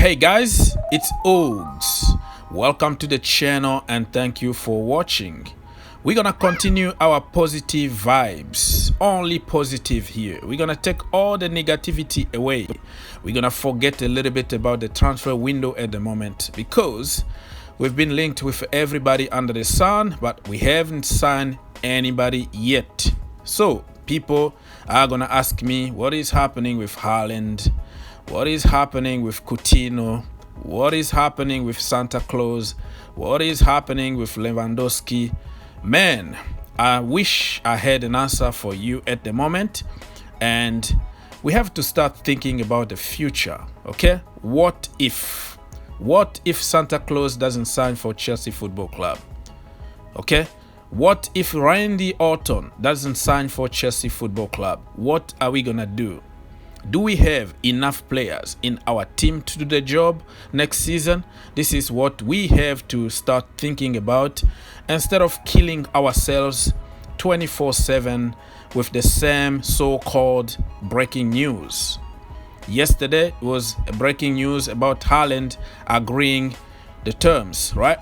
Hey guys, it's Ogs. Welcome to the channel and thank you for watching. We're gonna continue our positive vibes, only positive here. We're gonna take all the negativity away. We're gonna forget a little bit about the transfer window at the moment because we've been linked with everybody under the sun, but we haven't signed anybody yet. So people are gonna ask me what is happening with Haaland, what is happening with Coutinho, what is happening with Santa Claus, what is happening with Lewandowski. Man, I wish I had an answer for you at the moment, and we have to start thinking about the future. Okay, what if Santa Claus doesn't sign for Chelsea Football Club? Okay, what if Randy Orton doesn't sign for Chelsea Football Club? What are we gonna do? Do we have enough players in our team to do the job next season? This is what we have to start thinking about instead of killing ourselves 24/7 with the same so-called breaking news. Yesterday was a breaking news about Haaland agreeing the terms, right?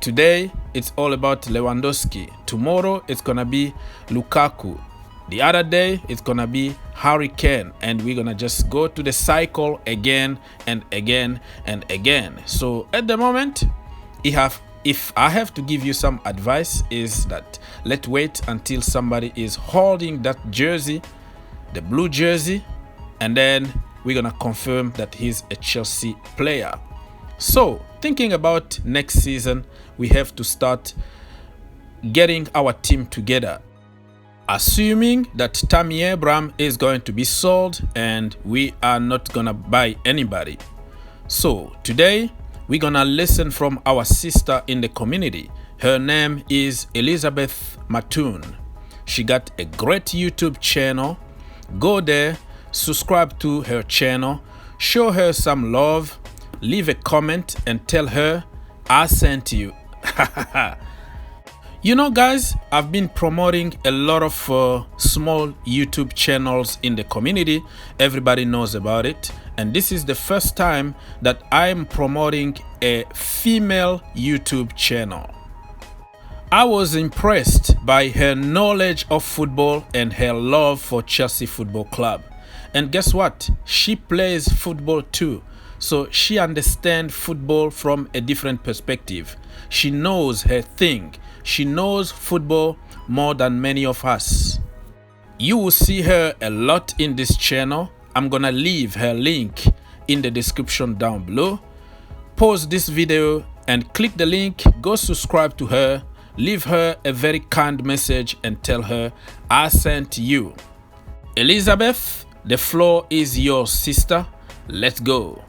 Today it's all about Lewandowski. Tomorrow it's gonna be Lukaku. The other day it's gonna be Harry Kane, and we're gonna just go to the cycle again and again and again. So at the moment, if I have to give you some advice, is that let's wait until somebody is holding that jersey, the blue jersey, and then we're gonna confirm that he's a Chelsea player. So thinking about next season, we have to start getting our team together. Assuming that Tammy Abraham is going to be sold and we are not gonna buy anybody. So today we're gonna listen from our sister in the community. Her name is Elizabeth Mattoon. She got a great YouTube channel. Go there, subscribe to her channel, show her some love, leave a comment and tell her I sent you. You know guys, I've been promoting a lot of small YouTube channels in the community. Everybody knows about it. And this is the first time that I'm promoting a female YouTube channel. I was impressed by her knowledge of football and her love for Chelsea Football Club. And guess what? She plays football too. So she understands football from a different perspective. She knows her thing. She knows football more than many of us. You will see her a lot in this channel. I'm gonna leave her link in the description down below. Pause this video and click the link. Go subscribe to her. Leave her a very kind message and tell her I sent you. Elizabeth, the floor is yours, sister. Let's go.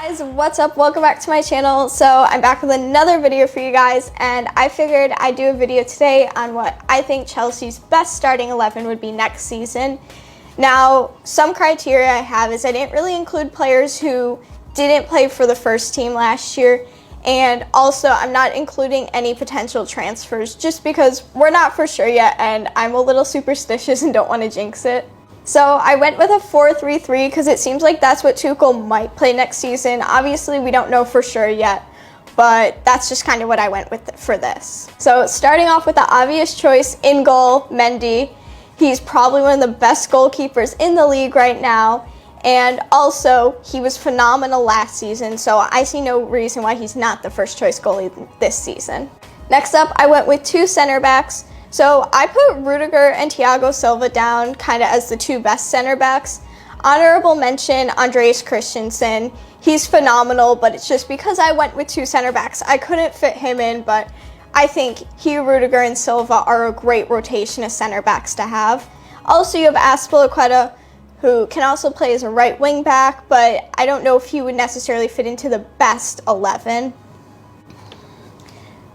Guys, what's up? Welcome back to my channel. So I'm back with another video for you guys, and I figured I'd do a video today on what I think Chelsea's best starting 11 would be next season. Now, some criteria I have is I didn't really include players who didn't play for the first team last year, and also I'm not including any potential transfers just because we're not for sure yet and I'm a little superstitious and don't want to jinx it. So I went with a 4-3-3 because it seems like that's what Tuchel might play next season. Obviously, we don't know for sure yet, but that's just kind of what I went with for this. So starting off with the obvious choice, in goal, Mendy. He's probably one of the best goalkeepers in the league right now, and also he was phenomenal last season, so I see no reason why he's not the first choice goalie this season. Next up, I went with two center backs. So I put Rudiger and Thiago Silva down kind of as the two best center backs. Honorable mention, Andreas Christensen. He's phenomenal, but it's just because I went with two center backs, I couldn't fit him in, but I think Rudiger and Silva are a great rotation of center backs to have. Also, you have Azpilicueta, who can also play as a right wing back, but I don't know if he would necessarily fit into the best 11.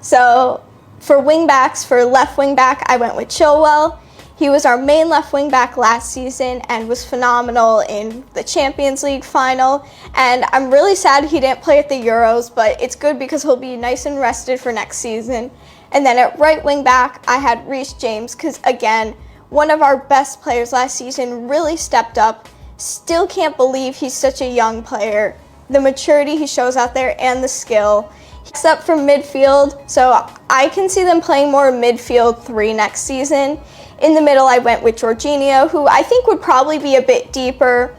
So for wing backs, for left wing back, I went with Chilwell. He was our main left wing back last season and was phenomenal in the Champions League final. And I'm really sad he didn't play at the Euros, but it's good because he'll be nice and rested for next season. And then at right wing back, I had Reece James because, again, one of our best players last season, really stepped up. Still can't believe he's such a young player. The maturity he shows out there and the skill. Except for midfield, so I can see them playing more midfield 3 next season. In the middle, I went with Jorginho, who I think would probably be a bit deeper,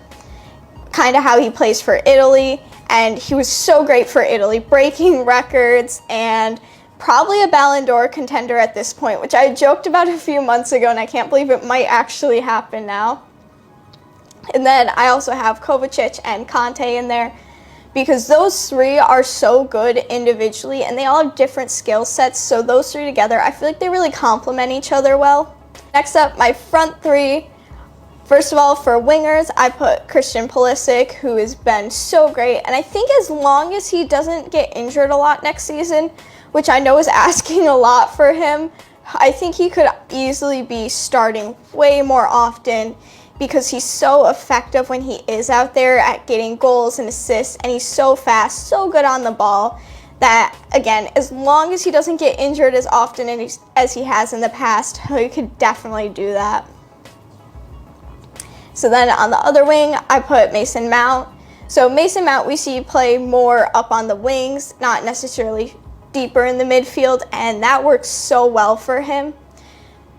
kind of how he plays for Italy. And he was so great for Italy, breaking records and probably a Ballon d'Or contender at this point, which I joked about a few months ago, and I can't believe it might actually happen now. And then I also have Kovacic and Conte in there, because those 3 are so good individually and they all have different skill sets. So those 3 together, I feel like they really complement each other well. Next up, my front 3. First of all, for wingers, I put Christian Pulisic, who has been so great. And I think as long as he doesn't get injured a lot next season, which I know is asking a lot for him, I think he could easily be starting way more often, because he's so effective when he is out there at getting goals and assists, and he's so fast, so good on the ball, that, again, as long as he doesn't get injured as often as he has in the past, he could definitely do that. So then on the other wing, I put Mason Mount. So Mason Mount, we see play more up on the wings, not necessarily deeper in the midfield, and that works so well for him.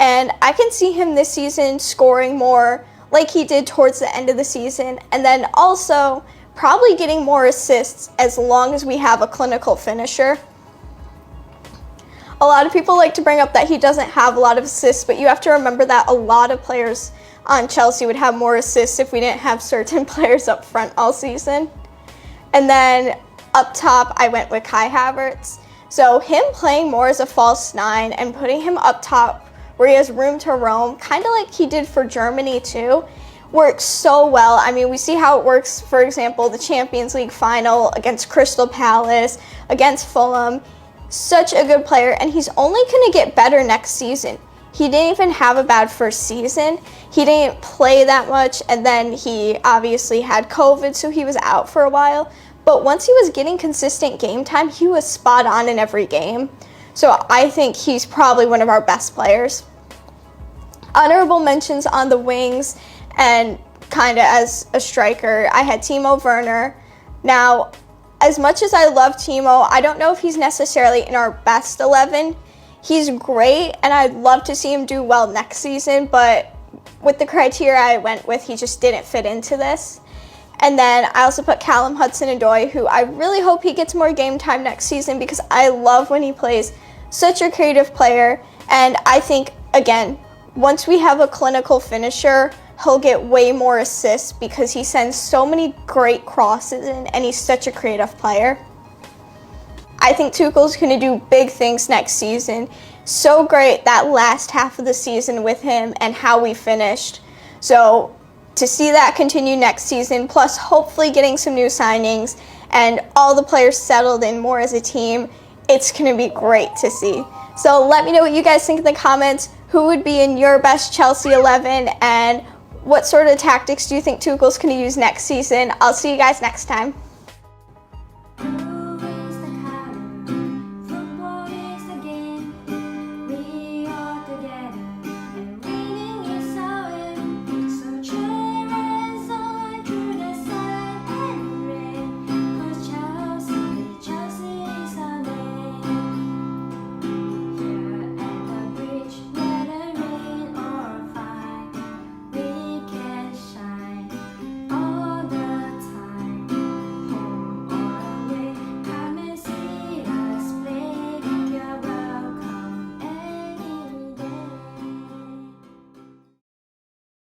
And I can see him this season scoring more like he did towards the end of the season, and then also probably getting more assists as long as we have a clinical finisher. A lot of people like to bring up that he doesn't have a lot of assists, but you have to remember that a lot of players on Chelsea would have more assists if we didn't have certain players up front all season. And then up top, I went with Kai Havertz. So him playing more as a false 9 and putting him up top where he has room to roam, kind of like he did for Germany too, works so well. I mean, we see how it works, for example, the Champions League final against Crystal Palace, against Fulham. Such a good player, and he's only going to get better next season. He didn't even have a bad first season. He didn't play that much, and then he obviously had COVID, so he was out for a while. But once he was getting consistent game time, he was spot on in every game. So I think he's probably one of our best players. Honorable mentions on the wings and kind of as a striker, I had Timo Werner. Now, as much as I love Timo, I don't know if he's necessarily in our best 11. He's great, and I'd love to see him do well next season, but with the criteria I went with, he just didn't fit into this. And then I also put Callum Hudson-Odoi, who I really hope he gets more game time next season, because I love when he plays. Such a creative player, and I think, again, once we have a clinical finisher, he'll get way more assists because he sends so many great crosses in, and he's such a creative player. I think Tuchel's going to do big things next season. So great that last half of the season with him and how we finished. So to see that continue next season, plus hopefully getting some new signings and all the players settled in more as a team, it's going to be great to see. So let me know what you guys think in the comments. Who would be in your best Chelsea 11, and what sort of tactics do you think Tuchel's going to use next season? I'll see you guys next time.